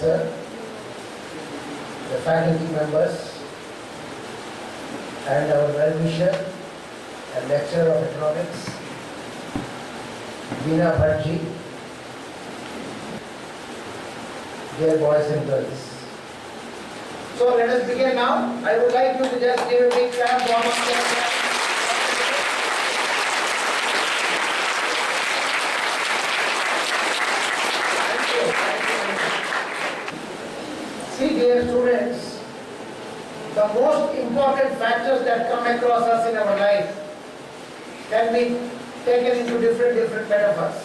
Officer, the faculty members, and our well-wisher and lecturer of economics, Veena Bhat ji, dear boys and girls. So let us begin now. I would like you to just give a big clap, warm up clap. See, dear students, the most important factors that come across us in our life can be taken into different metaphors.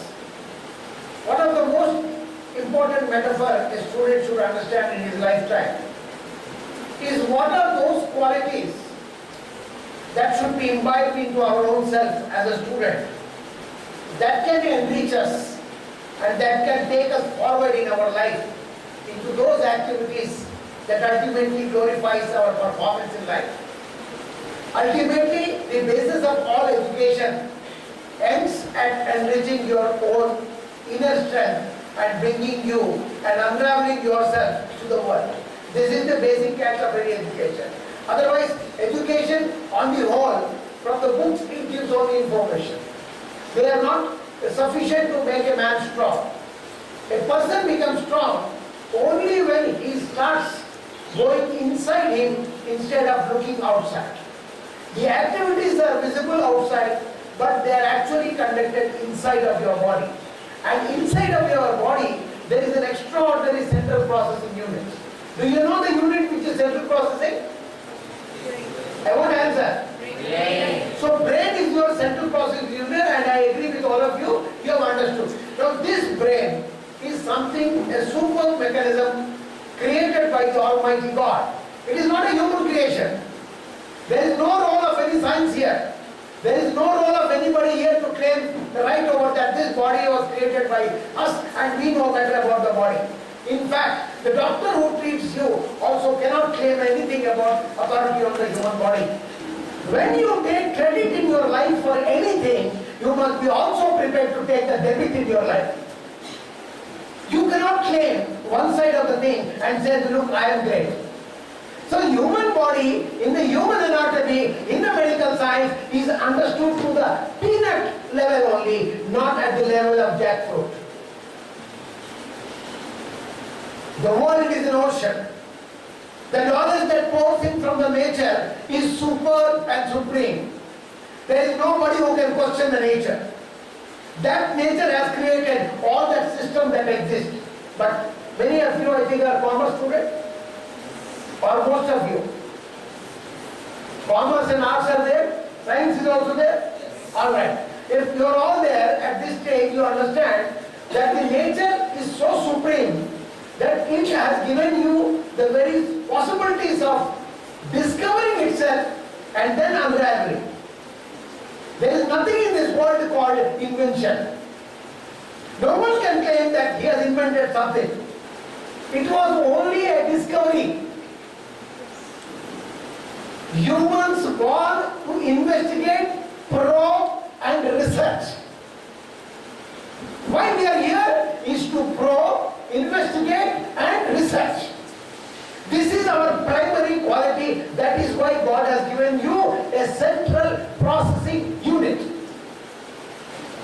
One of the most important metaphor a student should understand in his lifetime is what are those qualities that should be imbibed into our own self as a student that can enrich us and that can take us forward in our life into those activities that ultimately glorifies our performance in life. Ultimately, the basis of all education ends at enriching your own inner strength and bringing you and unraveling yourself to the world. This is the basic catch of any education. Otherwise, education on the whole, from the books, it gives only information. They are not sufficient to make a man strong. A person becomes strong only when he starts going inside him instead of looking outside. The activities are visible outside, but they are actually conducted inside of your body. And inside of your body, there is an extraordinary central processing unit. Do you know the unit which is central processing? I want to answer. Brain. So brain is your central processing unit, and I agree with all of you, you have understood. Now this brain is something, a super mechanism created by the Almighty God. It is not a human creation. There is no role of any science here. There is no role of anybody here to claim the right over that this body was created by us and we know better about the body. In fact, the doctor who treats you also cannot claim anything about authority on the human body. When you take credit in your life for anything, you must be also prepared to take the debit in your life. You cannot claim one side of the thing and say, look, I am great. So human body, in the human anatomy, in the medical science, is understood to the peanut level only, not at the level of jackfruit. The world is an ocean. The knowledge that pours in from the nature is superb and supreme. There is nobody who can question the nature. That nature has created all that system that exists. But many of you, I think, are commerce students. Or most of you. Commerce and arts are there. Science is also there. Yes. Alright. If you are all there at this stage, you understand that the nature is so supreme that it has given you the very possibilities of discovering itself and then unraveling. There is nothing in this world called invention. No one can claim that he has invented something. It was only a discovery. Humans born to investigate, probe and research. Why we are here is to probe, investigate and research. This is our primary quality. That is why God has given you a central processing unit.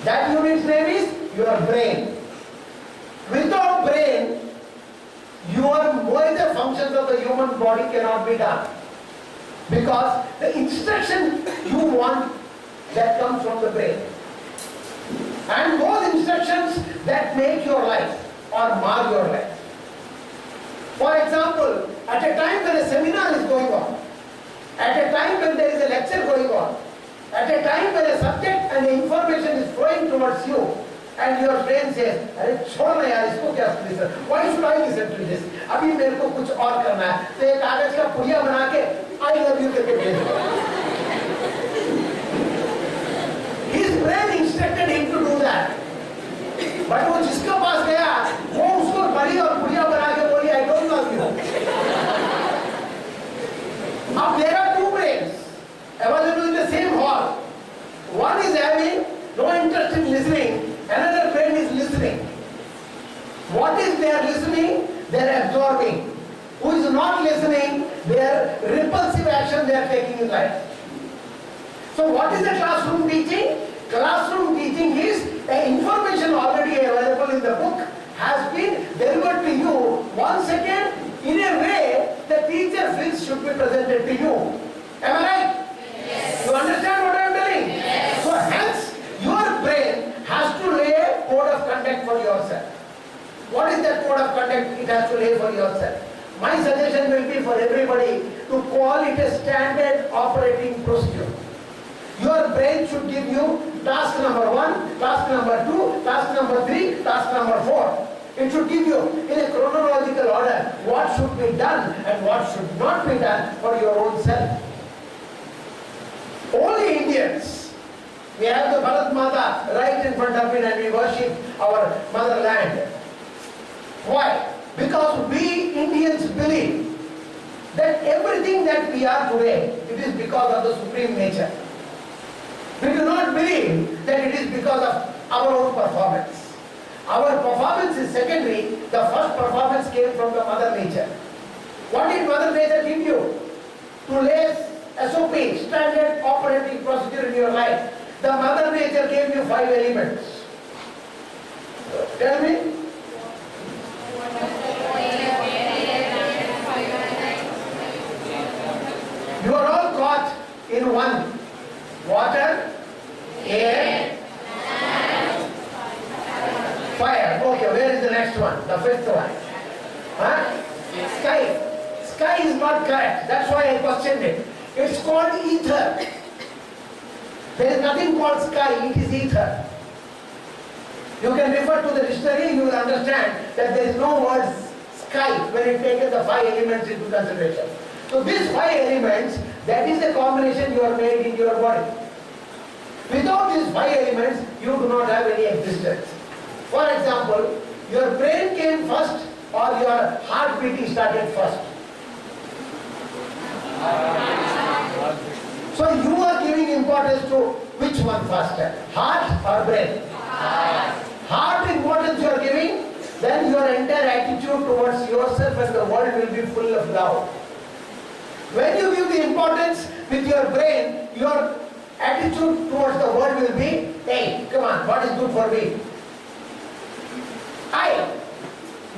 That unit's name is your brain. Without brain, your major functions of the human body cannot be done. Because the instruction you want, that comes from the brain. And those instructions that make your life or mar your life. For example, at a time when a seminar is going on, at a time when there is a lecture going on, at a time when a subject and the information is flowing towards you, and your brain says, "अरे छोड़ना यार, इसको क्या listen? Why should I listen to this? अभी मेरे को कुछ और करना है." तो एक कागज का पुड़िया बना के I love you करके भेज दो. His brain instructed him to do that. But वो जिसके पास गया, वो उसको बड़ी और पुड़िया बना के बोली, "I don't love you." Now there are two brains available in the same hall. One is having no interest in listening, another brain is listening. What is they are listening? they are absorbing. Who is not listening, their repulsive action they are taking in life. So what is the classroom teaching? Classroom teaching is the information already available in the book has been delivered to you 1 second in a way the teacher feels should be presented to you. Am I right? Yes. You understand what I am telling? Yes. So hence your brain has to lay a code of conduct for yourself. What is that code of conduct it has to lay for yourself? My suggestion will be for everybody to call it a standard operating procedure. Your brain should give you task number 1, task number 2, task number 3, task number 4. It should give you in a chronological order what should be done and what should not be done for your own self. Only Indians, we have the Bharat Mata right in front of it and we worship our motherland. Why? Because we Indians believe that everything that we are today, it is because of the supreme nature. We do not believe that it is because of our own performance. Our performance is secondary. The first performance came from the Mother Nature. What did Mother Nature give you? To lay SOP, standard operating procedure in your life. The Mother Nature gave you 5 elements. Tell me. You are all caught in one. Water, air, fire. Okay, where is the next one? The 5th one. Huh? Sky. Sky is not correct. That's why I questioned it. It's called ether. There is nothing called sky. It is ether. You can refer to the dictionary. You will understand that there is no word sky when you take the 5 elements into consideration. So these 5 elements, that is the combination you are made in your body. Without these 5 elements, you do not have any existence. For example, your brain came first or your heart beating started first. So you are giving importance to which one first? Heart or brain? Heart importance you are giving, then your entire attitude towards yourself and the world will be full of love. When you give the importance with your brain, your attitude towards the world will be, hey, come on, what is good for me? I,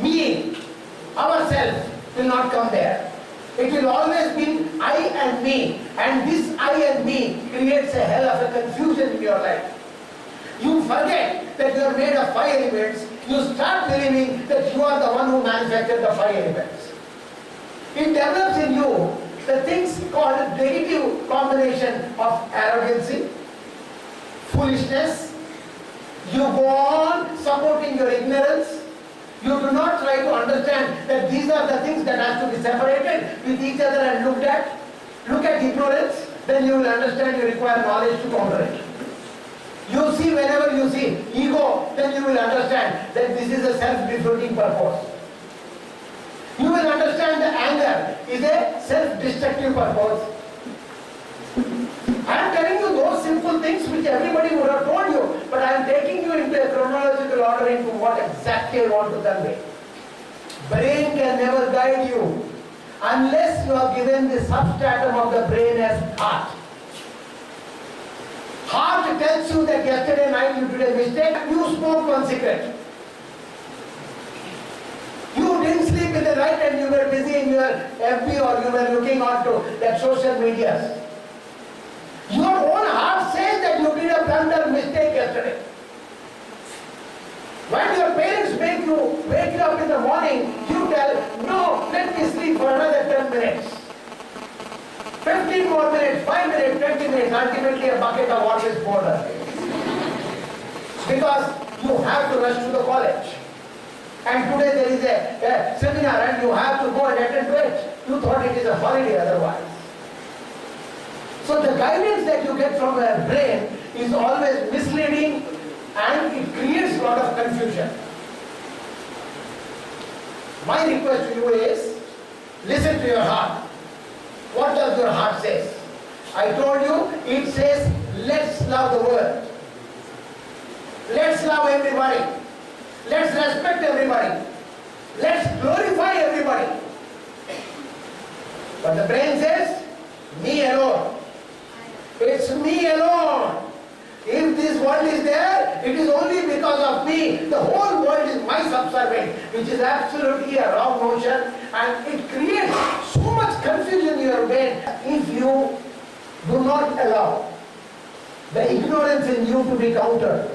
me, ourselves will not come there. It will always be I and me. And this I and me creates a hell of a confusion in your life. You forget that you are made of 5 elements. You start believing that you are the one who manufactured the 5 elements. It develops in you the things called negative combination of arrogancy, foolishness. You go on supporting your ignorance. You do not try to understand that these are the things that have to be separated with each other and looked at. Look at ignorance, then you will understand you require knowledge to counter it. You see, whenever you see ego, then you will understand that this is a self-defeating purpose. You will understand that anger is a self-destructive purpose. I am telling you those simple things which everybody would have told you, but I am taking you into a chronological order into what exactly I want to convey. Brain can never guide you unless you are given the substratum of the brain as heart. Heart tells you that yesterday night you did a mistake, you smoked 1 cigarette. You didn't sleep in the night and you were busy in your FB or you were looking onto that social media. Your own heart says that you did a blunder mistake yesterday. When your parents make you wake you up in the morning, you tell, no, let me sleep for another 10 minutes. 15 more minutes, 5 minutes, 20 minutes, ultimately a bucket of water is poured on you. Because you have to rush to the college. And today there is a seminar and you have to go and attend to it. You thought it is a holiday otherwise. So the guidance that you get from the brain is always misleading and it creates a lot of confusion. My request to you is, listen to your heart. What does your heart say? I told you, it says, let's love the world. Let's love everybody. Let's respect everybody. Let's glorify everybody. But the brain says, me alone. It's me alone. If this world is there, it is only because of me. The whole world is my subservient, which is absolutely a wrong notion, and it creates so much confusion in your brain. If you do not allow the ignorance in you to be countered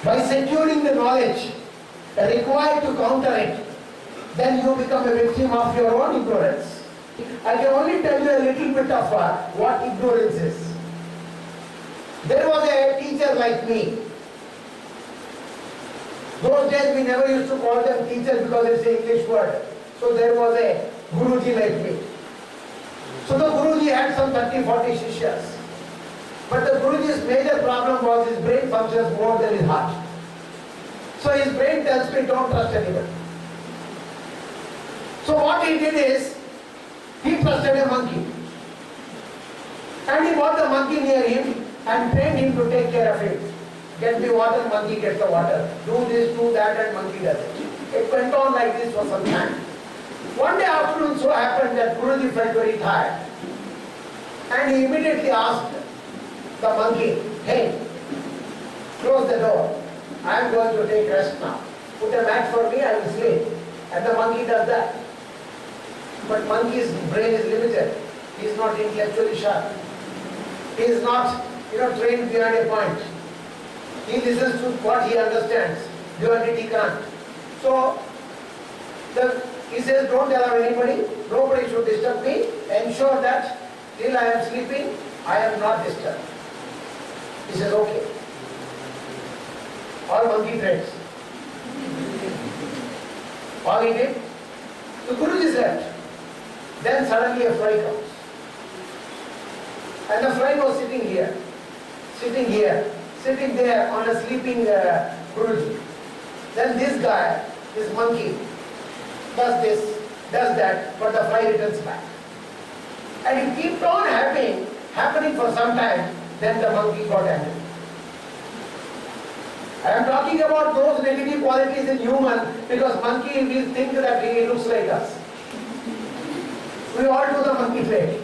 by securing the knowledge required to counter it, then you become a victim of your own ignorance. I can only tell you a little bit of what ignorance is. There was a teacher like me. Those days we never used to call them teachers because it's an English word. So there was a Guruji like me. So the Guruji had some 30-40 shishyas. But the Guruji's major problem was his brain functions more than his heart. So his brain tells me don't trust anyone. So what he did is, he trusted a monkey. And he brought the monkey near him and trained him to take care of it. Get the water, monkey gets the water. Do this, do that, and monkey does it. It went on like this for some time. One day afternoon so happened that Guruji felt very tired. And he immediately asked the monkey, hey, close the door. I am going to take rest now. Put a mat for me, I will sleep. And the monkey does that. But monkey's brain is limited. He is not intellectually sharp. He is not, trained beyond a point. He listens to what he understands. Beyond it he can't. So, he says, don't allow anybody. Nobody should disturb me. Ensure that till I am sleeping, I am not disturbed. He says, okay. All monkey trains. All he did. The Guruji left. Then suddenly a fly comes. And the fly was sitting here, sitting there on a sleeping Guruji. Then this guy, this monkey, does this, does that, but the fly returns back. And it kept on happening for some time, then the monkey got angry. I am talking about those negative qualities in human because monkey will think that he looks like us. We all do the monkey trait.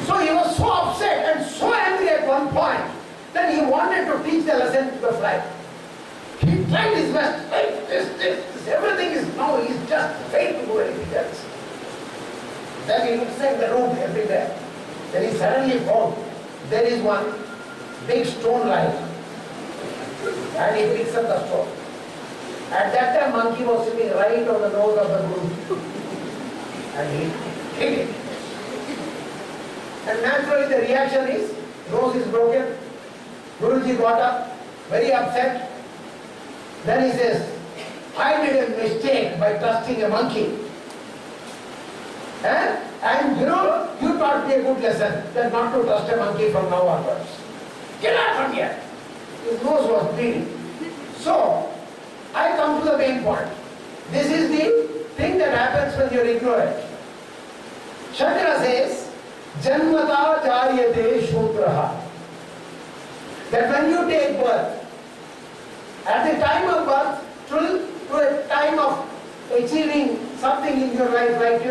So he was so upset and so angry at one point that he wanted to teach the lesson to the fly. He tried his best, like this, everything is now, he's just failed to do anything else. Then he looks at the room everywhere. Then he suddenly found there is one big stone lying. And he picks up the stone. At that time, monkey was sitting right on the nose of the Guru. And he hit it. And naturally the reaction is, nose is broken. Guruji got up, very upset. Then he says, I made a mistake by trusting a monkey. And you taught me a good lesson, that not to trust a monkey from now onwards. Get out from here. His nose was bleeding. So, I come to the main point. This is the thing that happens when you are ignorant. Shankara says, Janmata jaryate shudraha. That when you take birth, at the time of birth, to a time of achieving something in your life, like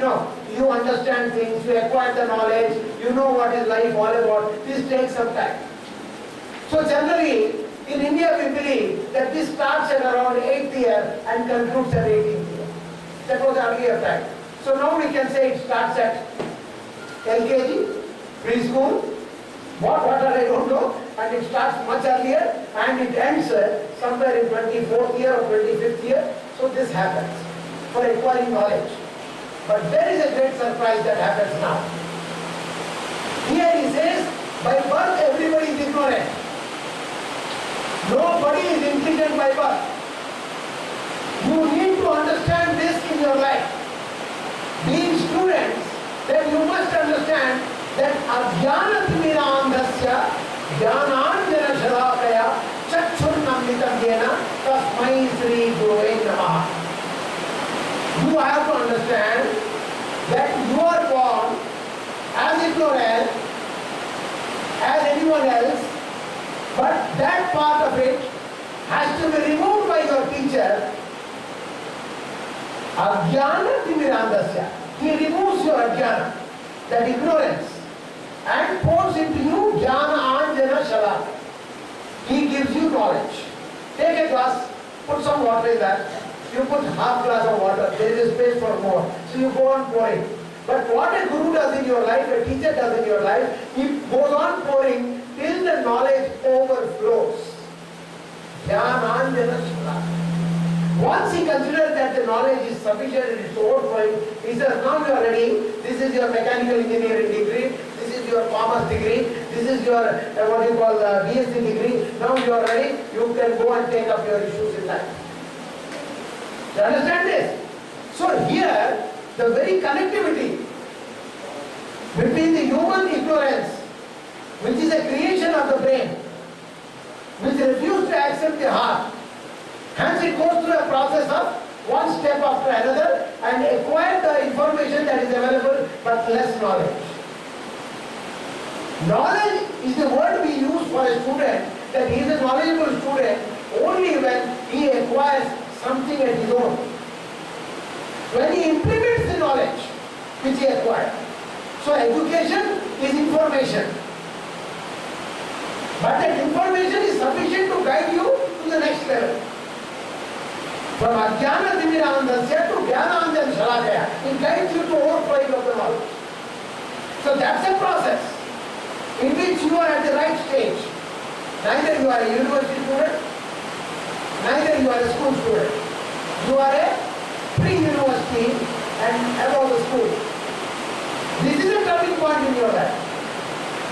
you understand things, you acquire the knowledge, you know what is life all about, this takes some time. So generally, in India we believe that this starts at around 8th year and concludes at 18th year. That was earlier time. So now we can say it starts at LKG, preschool, what I don't know, and it starts much earlier and it ends somewhere in 24th year or 25th year. So this happens for acquiring knowledge. But there is a great surprise that happens now. Here he says, by birth everybody is ignorant. Nobody is intelligent by birth. You need to understand this in your life. Being students, then you must understand that ajnanatmirandasya jnananjana shalakaya chakshurnamnitavyena tasmai Sri Gurave Namaha. You have to understand that you are born as ignorant as anyone else, but that part of it has to be removed by your teacher Ajnana timirandasya. He removes your ajnana, that ignorance, and pours into you jnana anjana shalaka. He gives you knowledge. Take a glass, put some water in that. You put half glass of water, there is space for more. So you go on pouring. But what a guru does in your life, a teacher does in your life, he goes on pouring till the knowledge overflows. Jnananjana shalaka. Once he considers that the knowledge is sufficient and it's overflowing, he says, now you are ready. This is your mechanical engineering degree. This is your commerce degree. This is your BSc degree. Now you are ready. You can go and take up your issues in life. Do you understand this? So here, the very connectivity between the human ignorance, which is a creation of the brain, which refuses to accept the heart, hence it goes through a process of one step after another and acquire the information that is available but less knowledge. Knowledge is the word we use for a student, that he is a knowledgeable student only when he acquires something at his own. When he implements the knowledge which he acquired. So education is information. But that information is sufficient to guide you to the next level. From ajnana timirandasya to jnananjana shalakaya, it guides you to overflowing of the knowledge. So that's a process in which you are at the right stage. Neither you are a university student, neither you are a school student. You are a pre-university and above the school. This is a turning point in your life.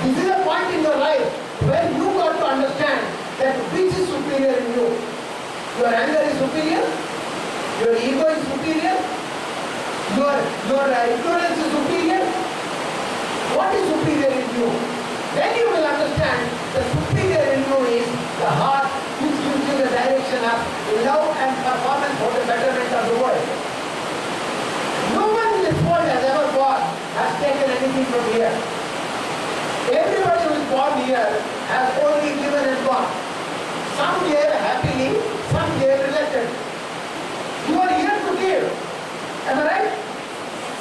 This is a point in your life where you got to understand that which is superior in you. Your anger is superior, your ego is superior, your ignorance is superior. What is superior in you? Then you will understand the superior in you is the heart, which gives you the direction of love and performance for the betterment of the world. No one in this world has ever born has taken anything from here. Everybody who is born here has only given and gone. Some gave happily, some gave reluctantly. You are here to give. Am I right?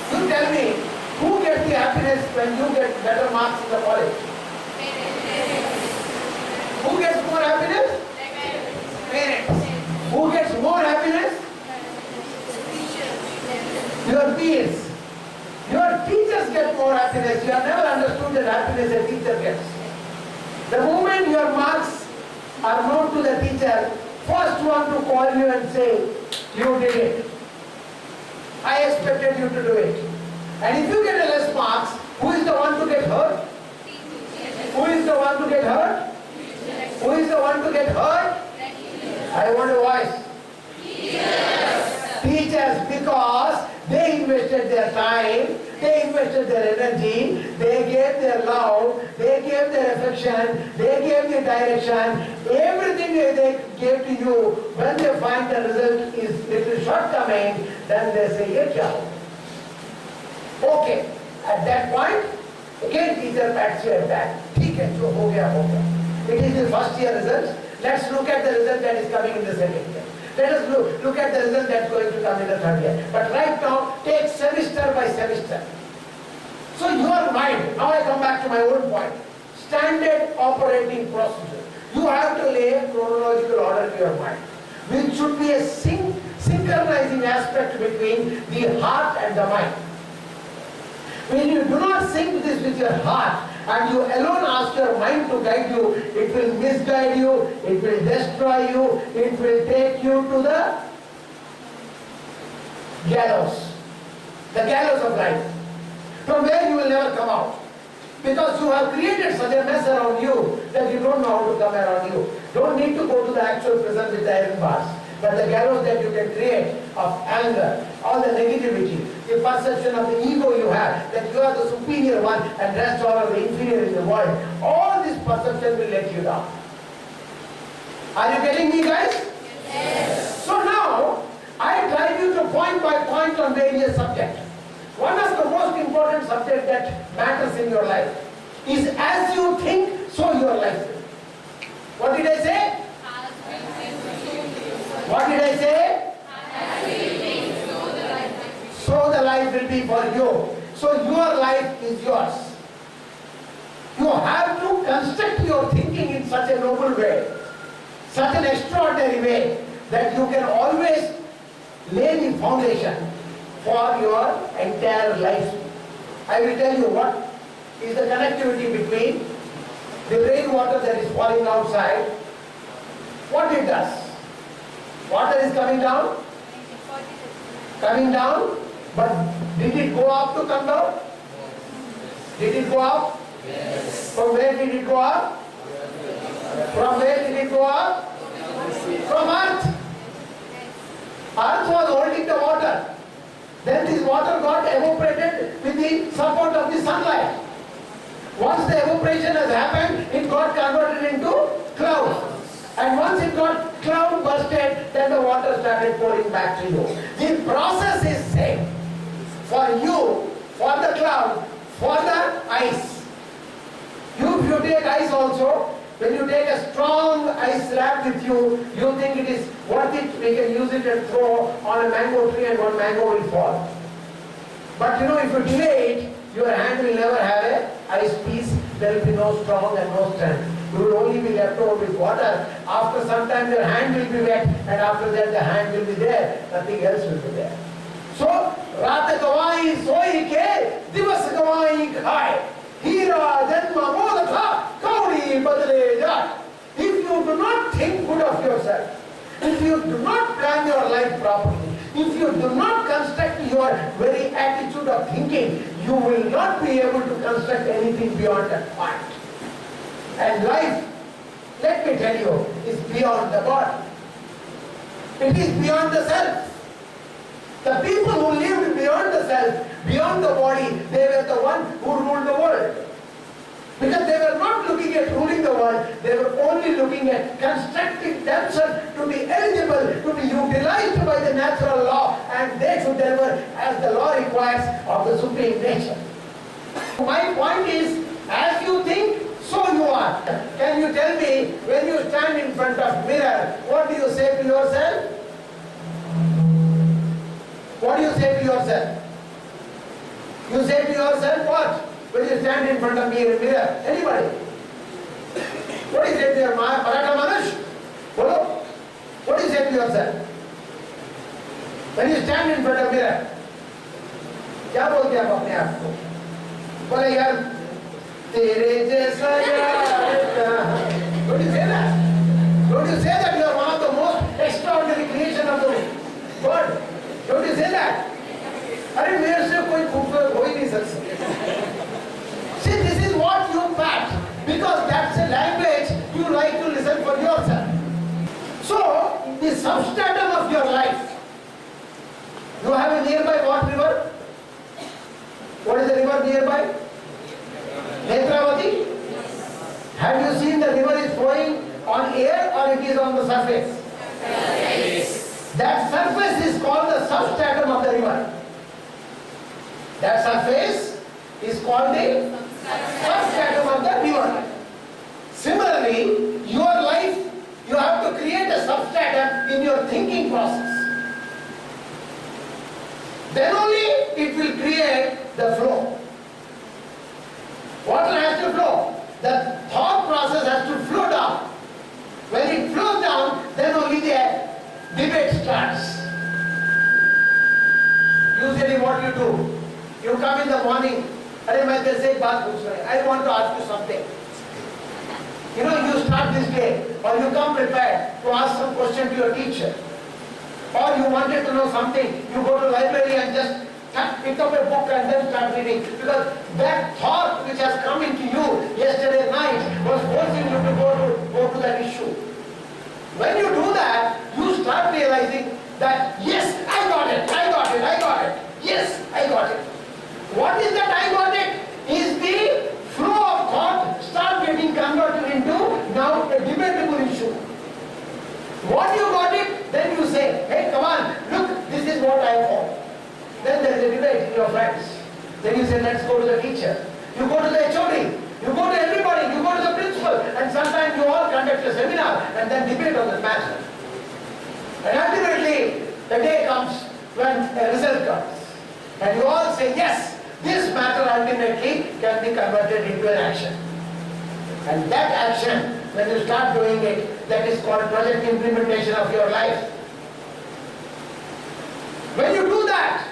You tell me, who gets the happiness when you get better marks in the college? Who gets more happiness? Parents. Who gets more happiness? Your peers. Your teachers get more happiness. You have never understood that happiness a teacher gets. The moment your marks are known to the teacher, first one to call you and say, you did it. I expected you to do it. And if you get a less marks, who is the one to get hurt? Who is the one to get hurt? Who is the one to get hurt? I want a voice. Teachers, because they invested their time, they invested their energy, they gave their love, they gave their affection, they gave the direction, everything they gave to you. When they find the result is little shortcoming, then they say, "Ye kya ho?" Okay, at that point, again teacher pats you at back. ठीक है, जो हो गया हो गया. It is the first year results. Let's look at the result that is coming in the second year. Let us look at the result that's going to come in the third year. But right now, take semester by semester. So your mind, now I come back to my own point. Standard operating procedure. You have to lay a chronological order to your mind, which should be a synchronizing aspect between the heart and the mind. When you do not sync this with your heart, and you alone ask your mind to guide you, it will misguide you, it will destroy you, it will take you to the gallows of life, from where you will never come out. Because you have created such a mess around you that you don't know how to come around you. Don't need to go to the actual prison with the iron bars. But the gallows that you can create of anger, all the negativity, the perception of the ego you have, that you are the superior one and rest all are the inferior in the world, all this perception will let you down. Are you getting me, guys? Yes. So now, I drive you to point by point on various subjects. One of the most important subjects that matters in your life is as you think, so your life will. What did I say? What did I say? life will be for you. So your life is yours. You have to construct your thinking in such a noble way, such an extraordinary way, that you can always lay the foundation for your entire life. I will tell you what is the connectivity between the rainwater that is falling outside. What it does? Water is coming down? Coming down, but did it go up to come down? Did it go up? Yes. From where did it go up? From where did it go up? From earth. Earth was holding the water. Then this water got evaporated with the support of the sunlight. Once the evaporation has happened, it got converted into cloud. And once it got cloud busted, then the water started pouring back to you. The process is same for you, for the cloud, for the ice. If you take ice also, when you take a strong ice slab with you, you think it is worth it, we can use it and throw on a mango tree and one mango will fall. But if you delay it, your hand will never have a ice piece, there will be no strong and no strength. You will only be left over with water. After some time your hand will be wet, and after that the hand will be there, nothing else will be there. So, Raat gawai soi ke, divas gawai khai. Hira janma modatha, kauri badle jat. If you do not think good of yourself, if you do not plan your life properly, if you do not construct your very attitude of thinking, you will not be able to construct anything beyond that point. And life, let me tell you, is beyond the body. It is beyond the self. The people who lived beyond the self, beyond the body, they were the one who ruled the world. Because they were not looking at ruling the world, they were only looking at constructing themselves to be eligible, to be utilized by the natural law, and they should deliver as the law requires of the supreme nature. My point is, as you think, so you are. Can you tell me, when you stand in front of mirror, what do you say to yourself? What do you say to yourself? You say to yourself what? When you stand in front of mirror, anybody? What do you say to your Maratha Manush? Bolo? What do you say to yourself? When you stand in front of mirror, क्या बोलते हैं आप अपने आप को? बोले यार तेरे जैसा यार. Don't you say that? Don't you say that you are one of the most extraordinary creation of the God? Don't you say that? अरे मेरे से कोई खूबसूरत हो ही नहीं सकता. See, this is what you pat, because that's a language you like to listen for yourself. So, the substratum of your life, you have a nearby what river? What is the river nearby? Netravati? Have you seen the river is flowing on air or it is on the surface? Yes. That surface is called the substratum of the river. That surface is called the substratum of the river. Similarly, your life, you have to create a substratum in your thinking process. Then only it will create the flow. Water has to flow. The thought process has to flow down. When it flows down, then only the debate starts. Usually what you do, you come in the morning, I want to ask you something. You start this day, or you come prepared to ask some question to your teacher. Or you wanted to know something, you go to library and just pick up a book and then start reading. Because that thought which has come into you yesterday night was forcing you to go to that issue. When you do that, you start realizing that, yes, I got it. Yes, I got it. What is that I got it? Is the flow of thought start getting converted into now a debatable issue. What you got it, then you say, hey, come on, look, this is what I found. Then there is a debate in your friends. Then you say, let's go to the teacher. You go to the HOD. You go to everybody. You go to the principal. And sometimes you all conduct a seminar and then debate on the matter. And ultimately, the day comes when a result comes. And you all say, yes, this matter ultimately can be converted into an action. And that action, when you start doing it, that is called project implementation of your life. When you do that,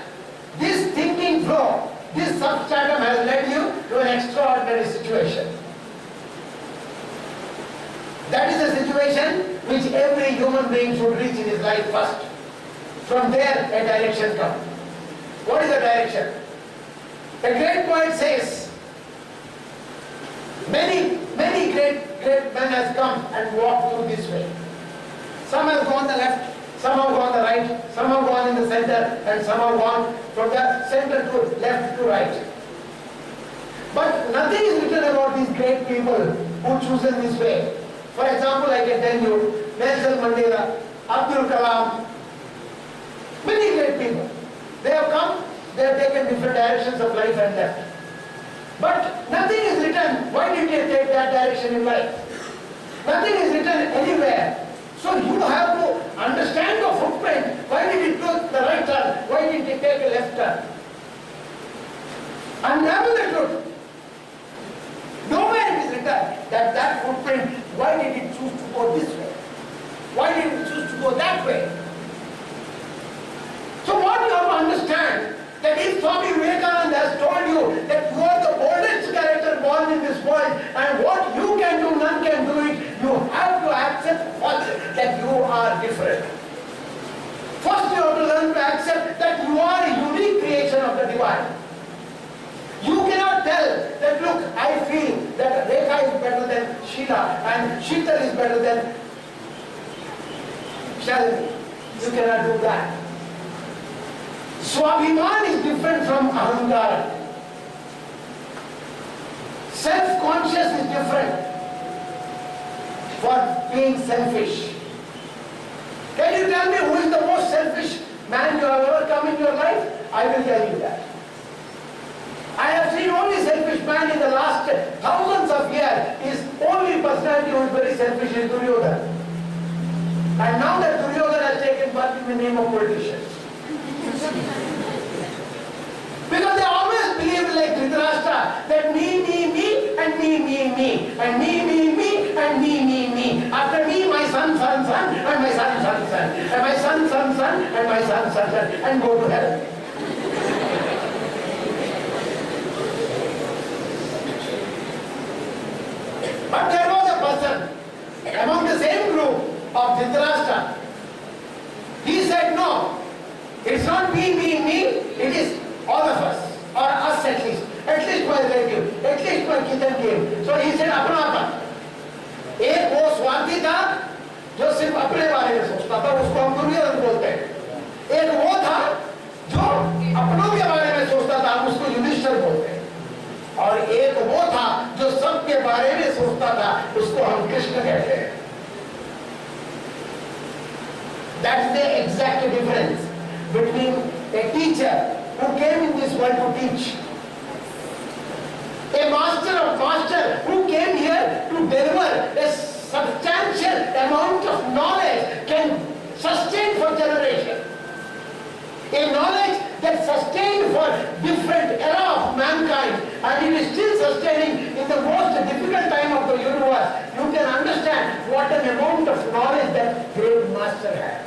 this thinking flow, this substratum has led you to an extraordinary situation. That is a situation which every human being should reach in his life first. From there, a direction comes. What is the direction? A great poet says, many great men has come and walked through this way. Some have gone the left, some have gone the right, some have gone in the center, and some have gone from the center to left to right. But nothing is written about these great people who chosen this way. For example, I can tell you, Nelson Mandela, Abdul Kalam, many great people. They have come, they have taken different directions of life and left. But nothing is written, why did they take that direction in life? Nothing is written anywhere. So you have to understand the footprint. Why did it take the right turn? Why did it take a left turn? Unravel the truth. Nowhere it is written that footprint, why did it choose to go this way? Why did it choose to go that way? So what you have to understand, that if Swami Vivekananda has told you that you are the boldest character born in this world, and what you can do, none can do it, you have to accept that you are different. First you have to learn to accept that you are a unique creation of the divine. You cannot tell that, look, I feel that Rekha is better than Sheila and Sheetal is better than Shalini. You cannot do that. Swabhiman is different from Ahankara. Self-conscious is different for being selfish. Can you tell me who is the most selfish man you have ever come in your life? I will tell you that. I have seen only selfish man in the last thousands of years. His only personality who is very selfish is Duryodhana. And now that Duryodhana has taken birth in the name of politicians. Because they always believed like Dhritarashtra that me, and me, and me, and me. After me, my son, and my son, and my son, and my son, and go to heaven. But there was a person among the same group of Dhritarashtra. He said, no, it's not me, it is all of us, or us at least my relative, at least my kith and kin. So he said, अपना. एक वो स्वार्थी था जो सिर्फ अपने बारे में सोचता था, उसको हम दुर्योधन बोलते हैं. एक वो था जो अपनों के बारे में सोचता था, हम उसको युधिष्ठिर बोलते हैं. और एक वो था जो सबके बारे में सोचता था, उसको हम कृष्ण कहते हैं. That's the exact difference between a teacher who came in this world to teach, a master of masters who came here to deliver a substantial amount of knowledge can sustain for generations. A knowledge that sustained for different era of mankind, and it is still sustaining in the most difficult time of the universe. You can understand what an amount of knowledge that great master had.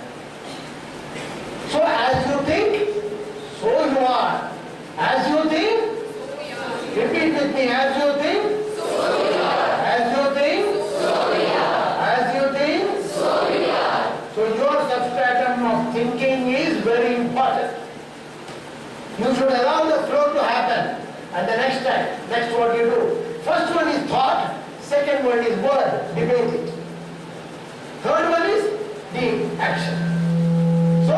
So as you think, so you are. As you think, repeat with me, as you think, so we are. As you think, so we are. As you think, so we are. So your substratum of thinking is very important. You should allow the flow to happen. And the next what you do. First one is thought, second one is word, debate it. Third one is the action. So,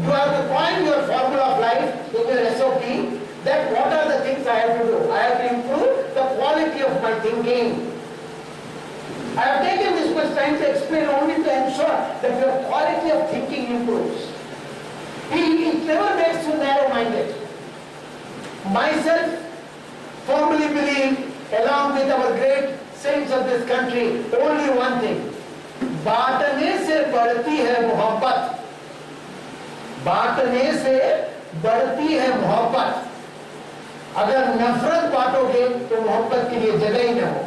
you have to coin your formula of life in your SOP that what are the things I have to do. I have to improve the quality of my thinking. I have taken this much time to explain only to ensure that your quality of thinking improves. It never makes you narrow-minded. Myself firmly believe, along with our great saints of this country, only one thing. बांटने से बढ़ती है मोहब्बत. बांटने से बढ़ती है मोहब्बत। अगर नफरत बांटोगे तो मोहब्बत के लिए जगह ही ना हो।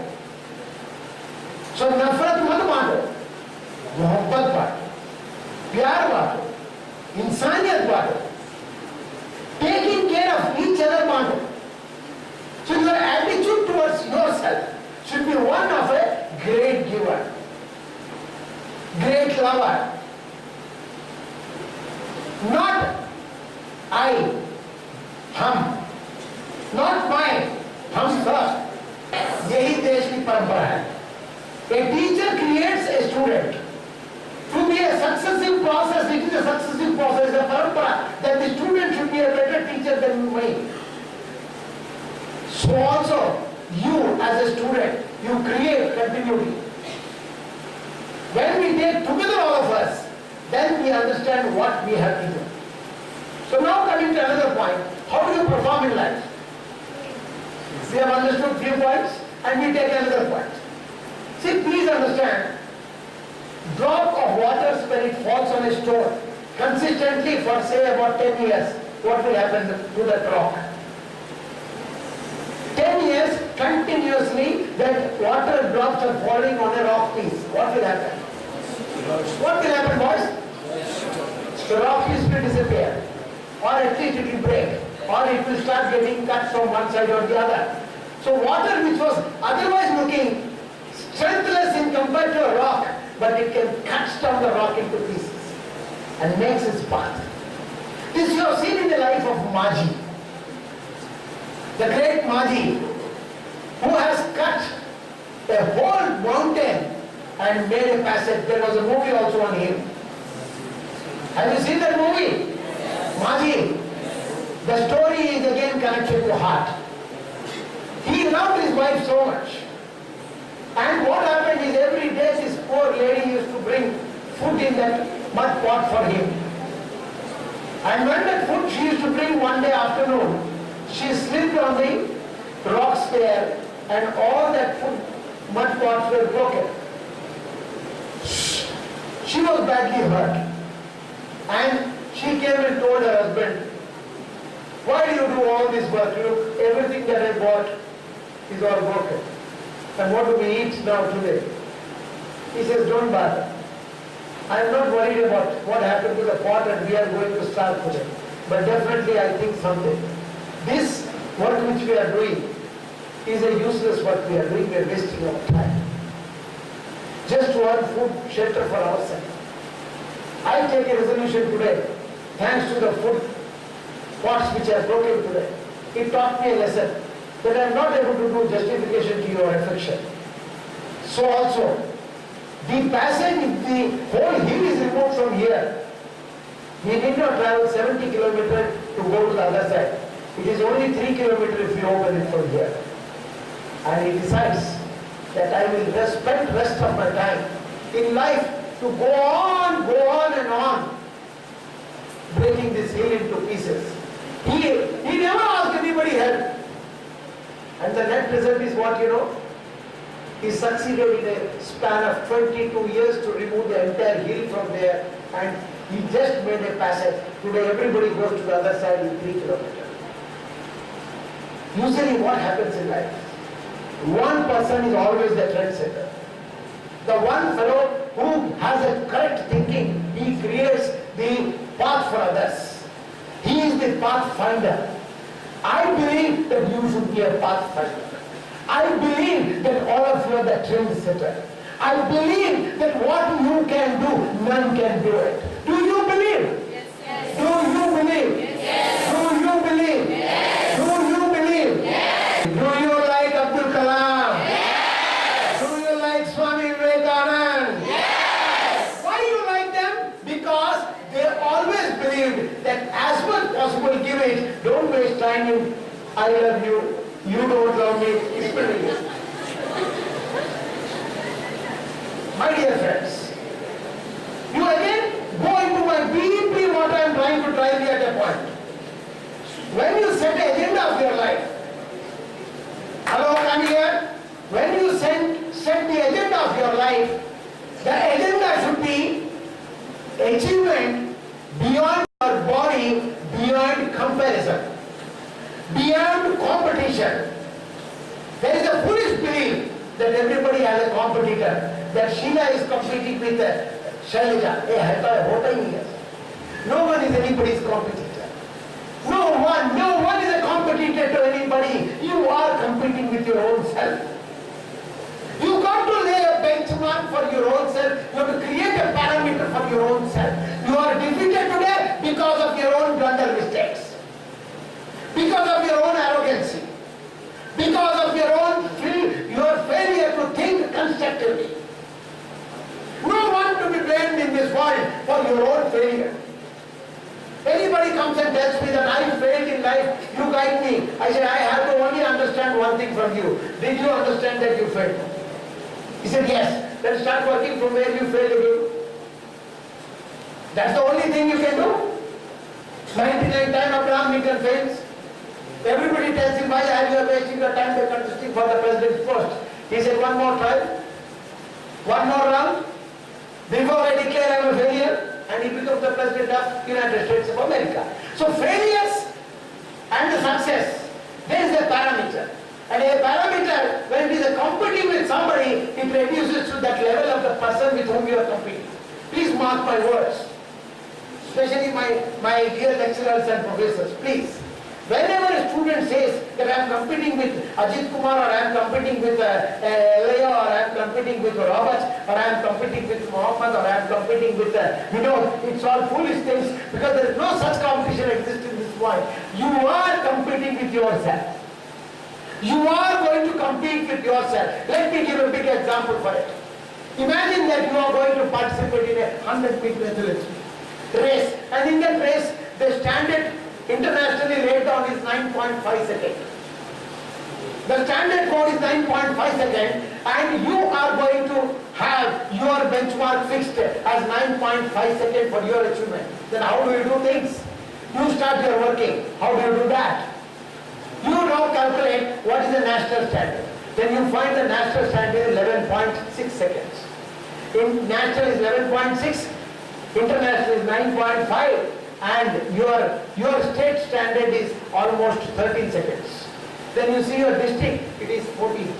सो नफरत मत बांटो, मोहब्बत बांटो, प्यार बांटो, इंसानियत बांटो, taking care of each other बांटो। So your attitude towards yourself should be one of a great giver, great lover, not I, हम, not mine, हम first। यही देश की परंपरा है। A teacher creates a student. To be a successive process, it is a successive process, a parampara, that the student should be a better teacher than me. So also, you as a student, you create continuity. When we take together all of us, then we understand what we have to do. So now coming to another point, how do you perform in life? We have understood few points and we take another point. See, please understand, drop of water when it falls on a stone consistently for say about 10 years, what will happen to that rock? 10 years continuously that water drops are falling on a rock piece. What will happen? What will happen, boys? The rock piece will disappear, or at least it will break, or it will start getting cut from one side or the other. So water which was otherwise looking strengthless in compared to a rock, but it can cut down the rock into pieces and makes its path. This you have seen in the life of Maji, the great Maji, who has cut a whole mountain and made a passage. There was a movie also on him. Have you seen that movie? Maji. The story is again connected to heart. He loved his wife so much. And what happened is every day this poor lady used to bring food in that mud pot for him. And when that food she used to bring one day afternoon, she slipped on the rocks there and all that food mud pots were broken. She was badly hurt. And she came and told her husband, why do you do all this work? Look, everything that I bought is all broken. And what do we eat now today? He says, don't bother. I am not worried about what happened to the pot and we are going to starve today. But definitely I think something. This work which we are doing is a useless work we are doing. We are wasting our time. Just to earn food, shelter for ourselves. I take a resolution today, thanks to the food pots which are broken today. It taught me a lesson that I am not able to do justification to your affection. So also, the passage, if the whole hill is removed from here, we need not travel 70 kilometers to go to the other side. It is only 3 kilometers if we open it from here. And he decides that I will spend rest of my time in life to go on and on, breaking this hill into pieces. He never asked anybody help. And the net result is what you know? He succeeded in a span of 22 years to remove the entire hill from there, and he just made a passage. Today everybody goes to the other side in 3 kilometers. Usually what happens in life? One person is always the trendsetter. The one fellow who has a correct thinking, he creates the path for others. He is the pathfinder. I believe that you should be a pathfinder. I believe that all of you are the trendsetter. I believe that what you can do, none can do it. Do you believe? Yes, yes. Do you believe? Yes. Do you believe? Yes. Do you believe? Yes. Do you like Abdul Kalam? Yes. Do you like Swami Vivekanand? Yes. Why do you like them? Because they always believed that as much possible give it. Don't waste time in I love you, you don't love me. It's pretty. My dear friends, you again go into my deeply what I am trying to drive you at a point. When you set the agenda of your life, hello, come here. When you set the agenda of your life, the agenda should be achievement beyond your body, beyond comfort. comparison, beyond competition. There is a foolish belief that everybody has a competitor, that Sheila is competing with Shailaja. No one is anybody's competitor. No one is a competitor to anybody. You are competing with your own self. You got to lay a benchmark for your own self. You have to create a parameter for your own self. You are defeated today because of your own blunder mistakes, because of your own arrogancy, because of your failure to think constructively. No one to be blamed in this world for your own failure. Anybody comes and tells me that I failed in life, you guide me. I said, I have to only understand one thing from you. Did you understand that you failed? He said, yes. Then start working from where you failed again. That's the only thing you can do. 99 times Abraham Lincoln fails. Everybody tells him, why are you wasting your time by contesting for the president's post? He said, one more try, one more round, before I declare I am a failure. And he becomes the president of United States of America. So failures and the success, there is a parameter. And a parameter, when it is competing with somebody, it reduces to that level of the person with whom you are competing. Please mark my words. Especially my dear lecturers and professors, please. Whenever a student says that I am competing with Ajit Kumar, or I am competing with Laya, or I am competing with Robert, or I am competing with Mohammed, or I am competing with, it's all foolish things, because there is no such competition exists in this world. You are competing with yourself. You are going to compete with yourself. Let me give a big example for it. Imagine that you are going to participate in a 100-meter athletics race, and in that race, the standard internationally laid down is 9.5 seconds. The standard code is 9.5 seconds, and you are going to have your benchmark fixed as 9.5 seconds for your achievement. Then how do you do things? You start your working. How do you do that? You now calculate what is the national standard. Then you find the national standard is 11.6 seconds. In national is 11.6, international is 9.5. And your state standard is almost 13 seconds. Then you see your district, it is 14.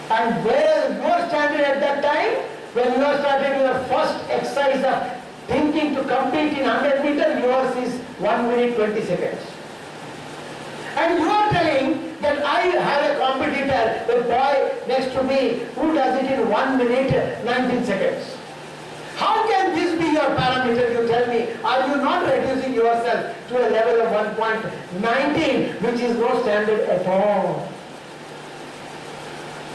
And whereas your standard at that time, when you are starting your first exercise of thinking to compete in 100 meters, yours is 1 minute 20 seconds. And you are telling that I have a competitor, the boy next to me, who does it in 1 minute 19 seconds. How can this be your parameter, you tell me? Are you not reducing yourself to a level of 1.19, which is no standard at all?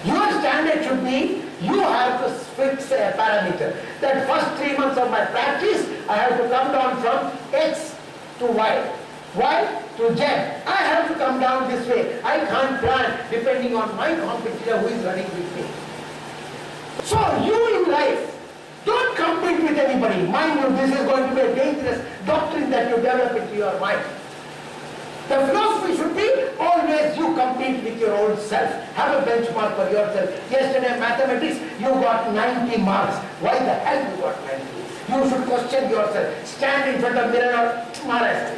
Your standard should be, you have to fix a parameter. That first 3 months of my practice, I have to come down from X to Y. Y to Z. I have to come down this way. I can't plan depending on my competitor who is running with me. So you in life, don't compete with anybody. Mind you, this is going to be a dangerous doctrine that you develop into your mind. The philosophy should be always you compete with your own self. Have a benchmark for yourself. Yesterday mathematics, you got 90 marks. Why the hell you got 90? You should question yourself. Stand in front of mirror and mara aisa.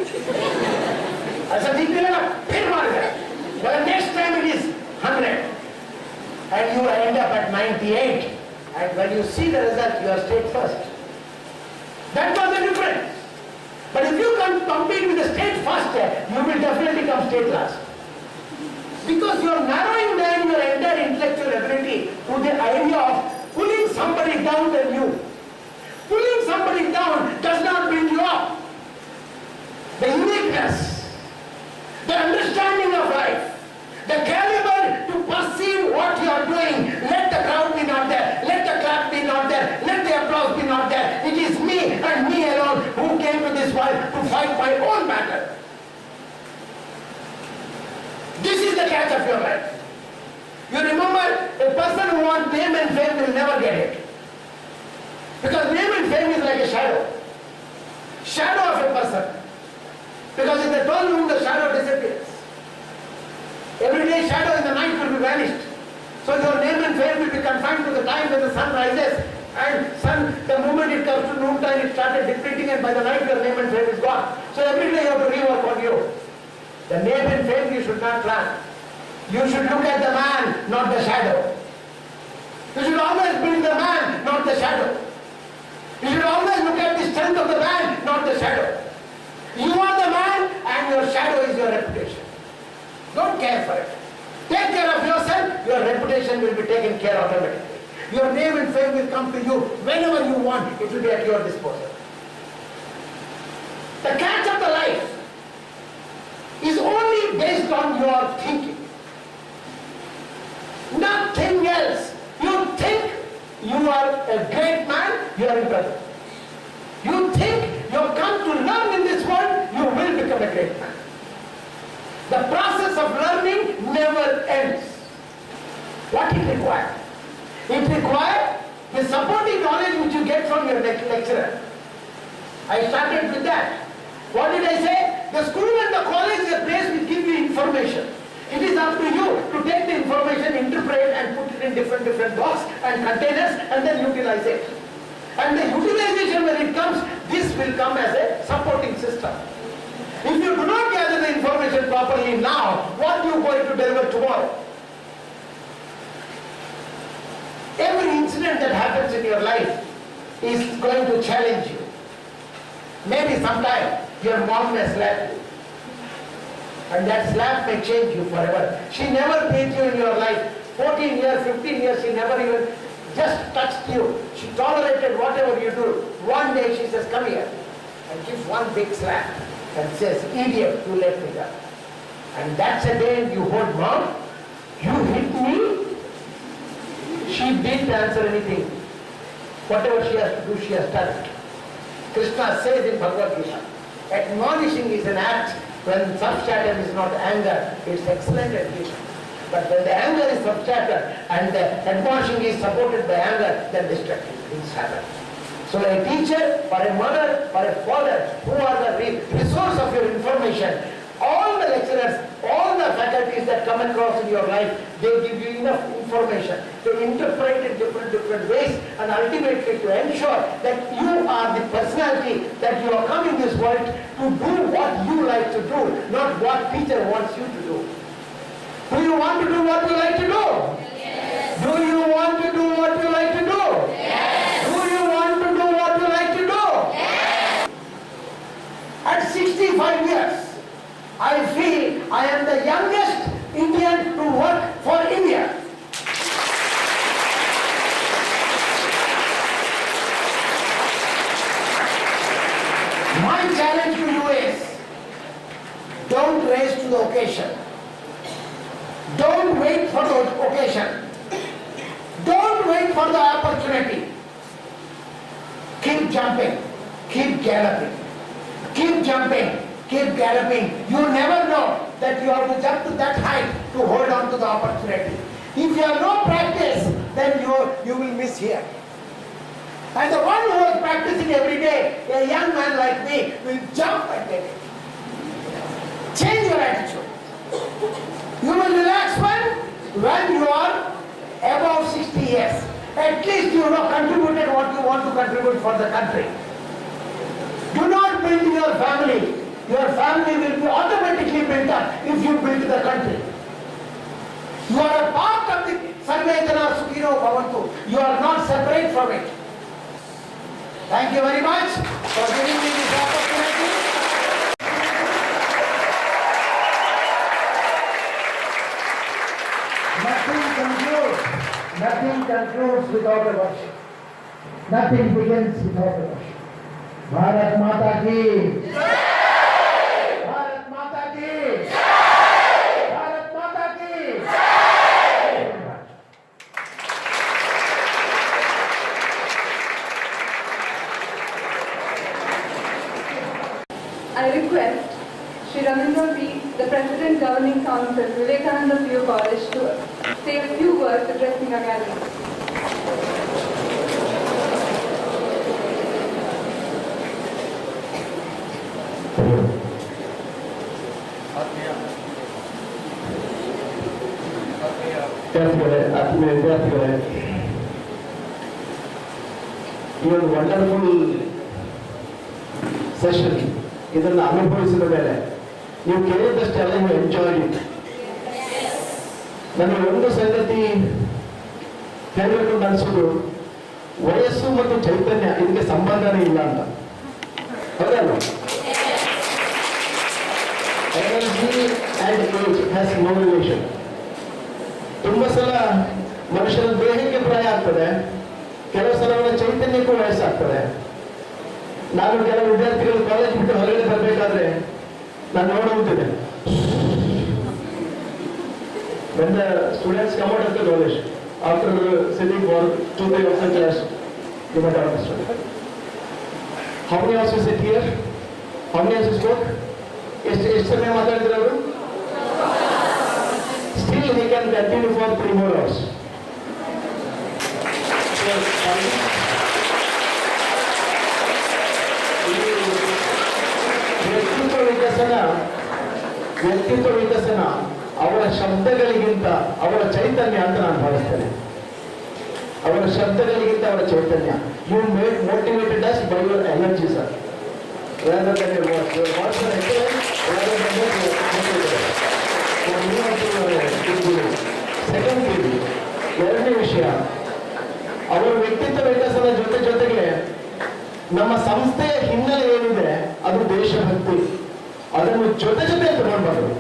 Well, next time it is 100. And you end up at 98. And when you see the result, you are state first. That was the difference. But if you can compete with the state first, you will definitely come state last. Because you are narrowing down your entire intellectual ability to the idea of pulling somebody down than you. Pulling somebody down does not bring you up. The uniqueness, the understanding of life, the caliber to perceive what you are doing. Let the crowd be not there. Let the clap be not there. Let the applause be not there. It is me and me alone who came to this world to fight my own battle. This is the catch of your life. You remember, a person who wants name and fame will never get it. Because name and fame is like a shadow. Shadow of a person. Because in the dull room, the shadow disappears. Every day shadow in the night will be vanished. So your name and fame will be confined to the time when the sun rises And sun, the moment it comes to noon time, it started depleting, and by the night your name and fame is gone. So every day you have to rework on you. The name and fame you should not plan. You should look at the man, not the shadow. You should always build the man, not the shadow. You should always look at the strength of the man, not the shadow. You are the man and your shadow is your reputation. Don't care for it. Take care of yourself, your reputation will be taken care of automatically. Your name and fame will come to you whenever you want, it will be at your disposal. The catch of the life is only based on your thinking. Nothing else. You think you are a great man, you are in trouble. You think you have come to learn in this world, you will become a great man. The process of learning never ends. What it requires? It requires the supporting knowledge which you get from your lecturer. I started with that. What did I say? The school and the college is a place which give you information. It is up to you to take the information, interpret and put it in different box and containers and then utilize it. And the utilization when it comes, this will come as a supporting system. If you do not gather the information properly now, what are you going to deliver tomorrow? Every incident that happens in your life is going to challenge you. Maybe sometime your mom has slapped you. And that slap may change you forever. She never beat you in your life. 14 years, 15 years, she never even just touched you. She tolerated whatever you do. One day she says, come here. And gives one big slap. And says, idiot, you let me down. And that's a day you hold, mom, you hit me? She didn't answer anything. Whatever she has to do, she has done it. Krishna says in Bhagavad Gita, admonishing is an act. When substratum is not anger, it's excellent admonition. But when the anger is substratum and the admonishing is supported by anger, then destructive things happen. So a teacher or a mother or a father who are the resource of your information, all the lecturers, all the faculties that come across in your life, they give you enough information to interpret it different ways and ultimately to ensure that you are the personality that you are come in this world to do what you like to do, not what teacher wants you to do. Do you want to do what you like to do? Yes. Do you want to do what you like to do? Yes. Do you want to do what you like to do? Yes. At 65 years, I feel I am the youngest Indian to work for India. My challenge to you is, don't race to the occasion. Don't wait for the occasion. Don't wait for the opportunity. Keep jumping. Keep galloping. Keep jumping. Keep galloping. You never know that you have to jump to that height to hold on to the opportunity. If you have no practice, then you will miss here. And the one who is practicing every day, a young man like me, will jump and take it. Change your attitude. You will relax when you are above 60 years. At least you have contributed what you want to contribute for the country. Do not build your family. Your family will be automatically built up if you build the country. You are a part of the Sarvejana Sukhino Bhavantu. You are not separate from it. Thank you very much for giving me this opportunity. Nothing concludes without a worship. Nothing begins without a worship. Bharat Mata ki Jai! Bharat Mata ki Jai! Bharat Mata ki Jai! I request Sri Ravinder P, the President Governing Council, Vivekanand P U College, to say a few words addressing our gathering. ವಿದ್ಯಾರ್ಥಿಗಳೇ, ಆತ್ಮೀಯ ವಿದ್ಯಾರ್ಥಿಗಳೇ, ಈ ಒಂದು wonderful session ಇದನ್ನು ಅನುಭವಿಸಿದ ಮೇಲೆ ನೀವು ಕೇಳಿದಷ್ಟೆಲ್ಲ ನೀವು ಎಂಜಾಯ್ ಇಟ್. ನನಗೆ ಒಂದು ಸಂಗತಿ ಹೇಳಬೇಕು ಅಂತ ಅನ್ಸೋದು, ವಯಸ್ಸು ಮತ್ತು ಚೈತನ್ಯ ಇದಕ್ಕೆ ಸಂಬಂಧನೇ ಇಲ್ಲ ಅಂತ. ಹೌದಲ್ಲ? Energy and age has no relation. ತುಂಬಾ ಸಲ ಮನುಷ್ಯನ ದೇಹಕ್ಕೆ ಪ್ರಾಯ ಆಗ್ತದೆ, ಕೆಲವು ಸಲ ಅವನ ಚೈತನ್ಯಕ್ಕೂ ವಯಸ್ಸಾಗ್ತದೆ. ನಾನು ಕೆಲವು ವಿದ್ಯಾರ್ಥಿಗಳು ಕಾಲೇಜ್ ಬಿಟ್ಟು ಹೊರಗಡೆ ಬರಬೇಕಾದ್ರೆ ನಾನು ನೋಡುತ್ತಿದ್ದೆ, when the students come out of the college after sitting for 2 days of the class, you might have understood. How many of you sit here? How many of you spoke? ಎಷ್ಟು ಸಮಯ ಮಾತಾಡಿದ್ರು ಅವರು? Still he can continue for 3 more hours. ವ್ಯಕ್ತಿತ್ವ ವಿಕಸನ ಅವರ ಶಬ್ದಗಳಿಗಿಂತ ಅವರ ಚೈತನ್ಯ ಅಂತ ನಾನು ಭಾವಿಸ್ತೇನೆ. ಅವರ ಶಬ್ದಗಳಿಗಿಂತ ಅವರ ಚೈತನ್ಯ. You made motivated us by your energy sir, rather than your words. Your words are excellent, rather than your motivated. Second thing, ಎರಡನೇ ವಿಷಯ, ಅವರ ವ್ಯಕ್ತಿತ್ವ ವಿಕಸನ ಜೊತೆಗೆ ನಮ್ಮ ಸಂಸ್ಥೆಯ ಹಿನ್ನೆಲೆ ಏನಿದೆ ಅದು ದೇಶಭಕ್ತಿ. ಅದನ್ನು ಜೊತೆ ತಗೊಂಡ್ಬಾರ್ದು.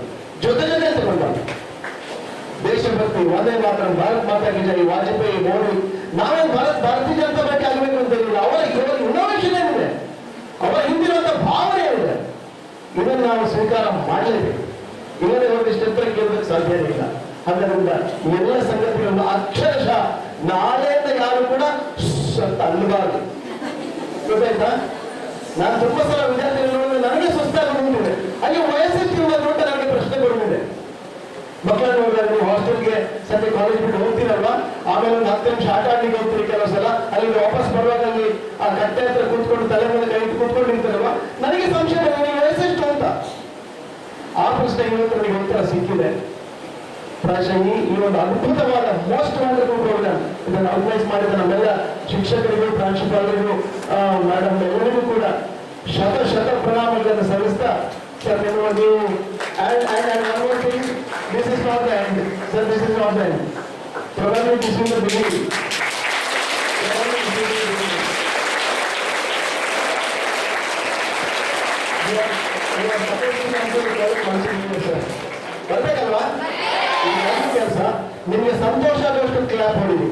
ದೇಶಭಕ್ತಿ, ಒಂದೇ ಮಾತ್ರ, ಭಾರತ್ ಮಾತಾ ಕಿ ಜೈ, ವಾಜಪೇಯಿ, ಮೋದಿ. ನಾವೇ ಭಾರತೀಯ ಜನತಾ ಪಾರ್ಟಿ ಆಗಬೇಕು ಅಂತ ಹೇಳಿಲ್ಲ. ಅವರ ಇನ್ನೋವೇಷನ್ ಏನಿದೆ, ಅವರ ಹಿಂದಿರುವಂತ ಭಾವನೆ ಏನಿದೆ, ಇದನ್ನು ನಾವು ಸ್ವೀಕಾರ ಮಾಡಲೇಬೇಕು. ಇದನ್ನೇ ಒಂದಿಷ್ಟು ಎತ್ತರಕ್ಕೆ ಇರೋದಕ್ಕೆ ಸಾಧ್ಯನೇ ಇಲ್ಲ. ಆದ್ದರಿಂದ ಎಲ್ಲ ಸಂಗತಿಗಳನ್ನು ಅಕ್ಷರಶಃ ನಾಳೆಯಿಂದ ಯಾರು ಕೂಡ ಅಂತ ಅಲ್ಲಬಾರದು. ಗೊತ್ತಾಯ್ತಾ? ನಾನು ತುಂಬಾ ಸಲ ವಿದ್ಯಾರ್ಥಿಗಳು ನೋಡಿದ್ರೆ ನನಗೆ ಸುಸ್ತಾಗಿ ಬಂದಿದೆ. ಅಯ್ಯೋ ವಯಸ್ಸೆಷ್ಟಿರುವ ಅಂತ ನನಗೆ ಪ್ರಶ್ನೆ ಬರುತ್ತಿದೆ. ಮಕ್ಕಳನ್ನು ನೋಡಿದ್ರೆ ನೀವು ಹಾಸ್ಟೆಲ್ಗೆ ಸದ್ಯ ಕಾಲೇಜ್ ಬಿಟ್ಟು ಹೋಗ್ತೀರಲ್ವಾ, ಆಮೇಲೆ ಒಂದು 10 ನಿಮಿಷ ಆಟ ಆಡ್ಲಿಕ್ಕೆ ಹೋಗ್ತೀರಿ. ಕೆಲವು ಸಲ ಅಲ್ಲಿಗೆ ವಾಪಸ್ ಬರುವಾಗ ಅಲ್ಲಿ ಆ ಕಟ್ಟೆ ಹತ್ರ ಕೂತ್ಕೊಂಡು ತಲೆ ಮೇಲೆ ಕೈ ಕೂತ್ಕೊಂಡು ನಿಂತಿರಲ್ವಾ, ನನಗೆ ಸಂಶಯ ನನಗೆ ವಯಸ್ಸೆಷ್ಟು ಅಂತ. ಆ ಪ್ರಶ್ನೆಗೆ ಇವತ್ತು ನನಗೆ ಉತ್ತರ ಸಿಕ್ಕಿದೆ. ಪ್ರಾಯಶಃ ಈ ಒಂದು ಅದ್ಭುತವಾದ ಮೋಸ್ಟ್ ವಂಡರ್ಫುಲ್ ಪ್ರೋಗ್ರಾಮ್ ಇದನ್ನು ಆರ್ಗನೈಸ್ ಮಾಡಿದ ನಮ್ಮೆಲ್ಲ ಶಿಕ್ಷಕರಿಗೂ, ಪ್ರಾಂಶುಪಾಲರಿಗೂ, ಮೇಡಮ್ ಎಲ್ಲರಿಗೂ ಕೂಡ ಶತ ಪ್ರಣಾಮಗಳನ್ನು ಸಲ್ಲಿಸ್ತಾ, ಸರ್ ನೀವು this is not the end sir, this is not the end, probably this is the beginning. ಬರ್ಬೇಕಲ್ವಾ? ಕೆಲಸ ನಿಮ್ಗೆ ಸಂತೋಷ ಆಗುವಷ್ಟು ಕ್ಲಾಪ್ ಹೊಡಿರಿ.